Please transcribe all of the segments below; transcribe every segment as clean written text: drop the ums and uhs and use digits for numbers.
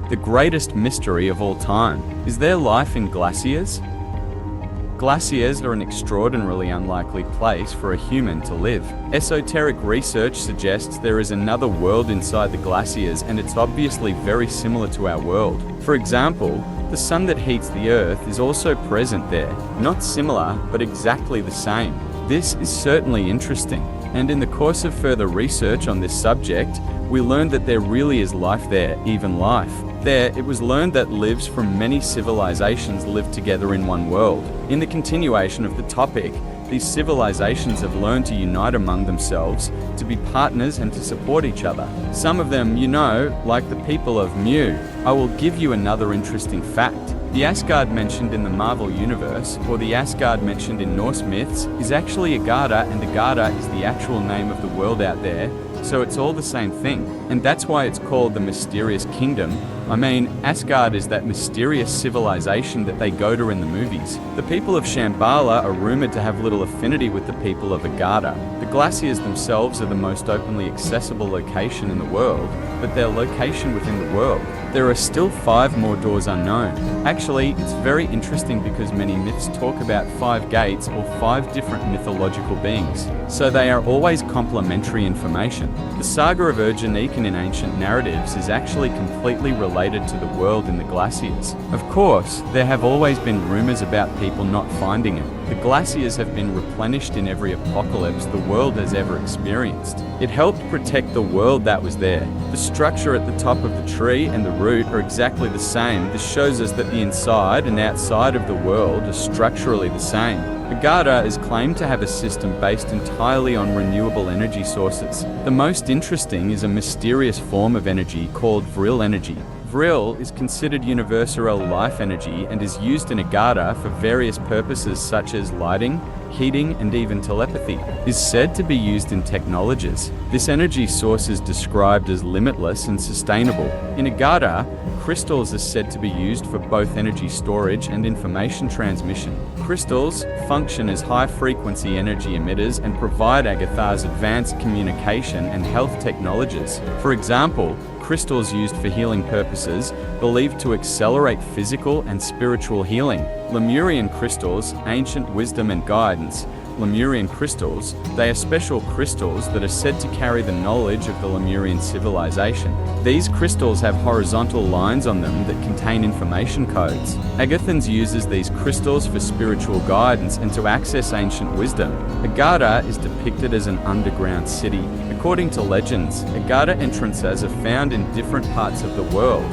The greatest mystery of all time. Is there life in glaciers? Glaciers are an extraordinarily unlikely place for a human to live. Ezoterik research suggests there is another world inside the glaciers, and it's obviously very similar to our world. For example, the sun that heats the Earth is also present there. Not similar, but exactly the same. This is certainly interesting. And in the course of further research on this subject, we learned that there really is life there, even life. There, it was learned that lives from many civilizations live together in one world. In the continuation of the topic, these civilizations have learned to unite among themselves, to be partners and to support each other. Some of them, like the people of Mu. I will give you another interesting fact. The Asgard mentioned in the Marvel Universe, or the Asgard mentioned in Norse myths, is actually Agarda, and Agarda is the actual name of the world out there, so it's all the same thing. And that's why it's called the Mysterious Kingdom. I mean, Asgard is that mysterious civilization that they go to in the movies. The people of Shambhala are rumored to have little affinity with the people of Agarda. The glaciers themselves are the most openly accessible location in the world, but their location within the world. There are still 5 more doors unknown. Actually, it's very interesting because many myths talk about 5 gates or 5 different mythological beings, so they are always complementary information. The saga of Ezoterik in ancient narratives is actually completely related to the world in the glaciers. Of course, there have always been rumors about people not finding it. The glaciers have been replenished in every apocalypse the world has ever experienced. It helped protect the world that was there. The structure at the top of the tree and the root are exactly the same. This shows us that the inside and outside of the world are structurally the same. Agarda is claimed to have a system based entirely on renewable energy sources. The most interesting is a mysterious form of energy called Vril energy. Vril is considered universal life energy and is used in Agarda for various purposes such as lighting, heating, and even telepathy. It is said to be used in technologies. This energy source is described as limitless and sustainable. In Agarda, crystals are said to be used for both energy storage and information transmission. Crystals function as high-frequency energy emitters and provide Agatha's advanced communication and health technologies. For example, crystals used for healing purposes, believed to accelerate physical and spiritual healing. Lemurian crystals, ancient wisdom and guidance. Lemurian crystals, they are special crystals that are said to carry the knowledge of the Lemurian civilization. These crystals have horizontal lines on them that contain information codes. Agathans uses these crystals for spiritual guidance and to access ancient wisdom. Agarda is depicted as an underground city. According to legends, Agarda entrances are found in different parts of the world.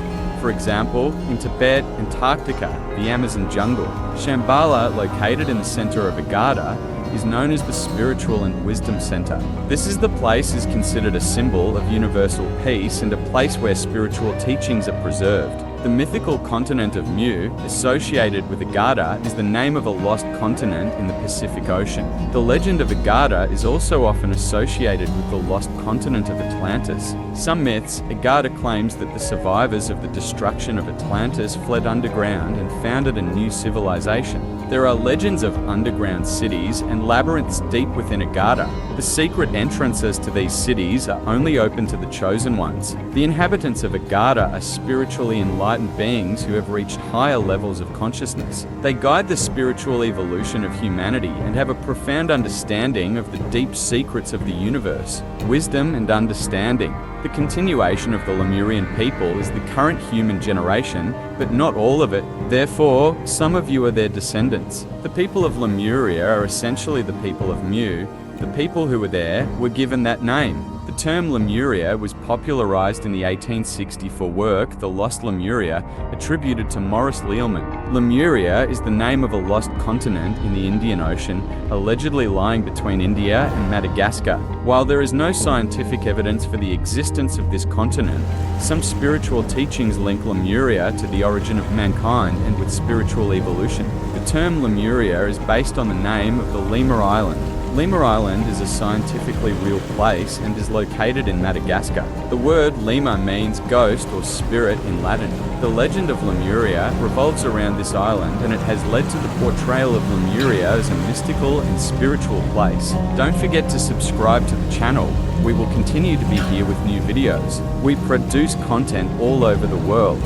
For example, in Tibet, Antarctica, the Amazon jungle. Shambhala, located in the center of Agarda, is known as the Spiritual and Wisdom Center. This is the place is considered a symbol of universal peace and a place where spiritual teachings are preserved. The mythical continent of Mu, associated with Agarda, is the name of a lost continent in the Pacific Ocean. The legend of Agarda is also often associated with the lost continent of Atlantis. Some myths, Agarda claims that the survivors of the destruction of Atlantis fled underground and founded a new civilization. There are legends of underground cities and labyrinths deep within Agarda. The secret entrances to these cities are only open to the chosen ones. The inhabitants of Agarda are spiritually enlightened beings who have reached higher levels of consciousness. They guide the spiritual evolution of humanity and have a profound understanding of the deep secrets of the universe, wisdom and understanding. The continuation of the Lemurian people is the current human generation, but not all of it. Therefore, some of you are their descendants. The people of Lemuria are essentially the people of Mu. The people who were there were given that name. The term Lemuria was popularized in the 1864 work The Lost Lemuria, attributed to Maurice Leilman. Lemuria is the name of a lost continent in the Indian Ocean, allegedly lying between India and Madagascar. While there is no scientific evidence for the existence of this continent, some spiritual teachings link Lemuria to the origin of mankind and with spiritual evolution. The term Lemuria is based on the name of the Lemur Island. Lemur Island is a scientifically real place and is located in Madagascar. The word Lemur means ghost or spirit in Latin. The legend of Lemuria revolves around this island, and it has led to the portrayal of Lemuria as a mystical and spiritual place. Don't forget to subscribe to the channel. We will continue to be here with new videos. We produce content all over the world.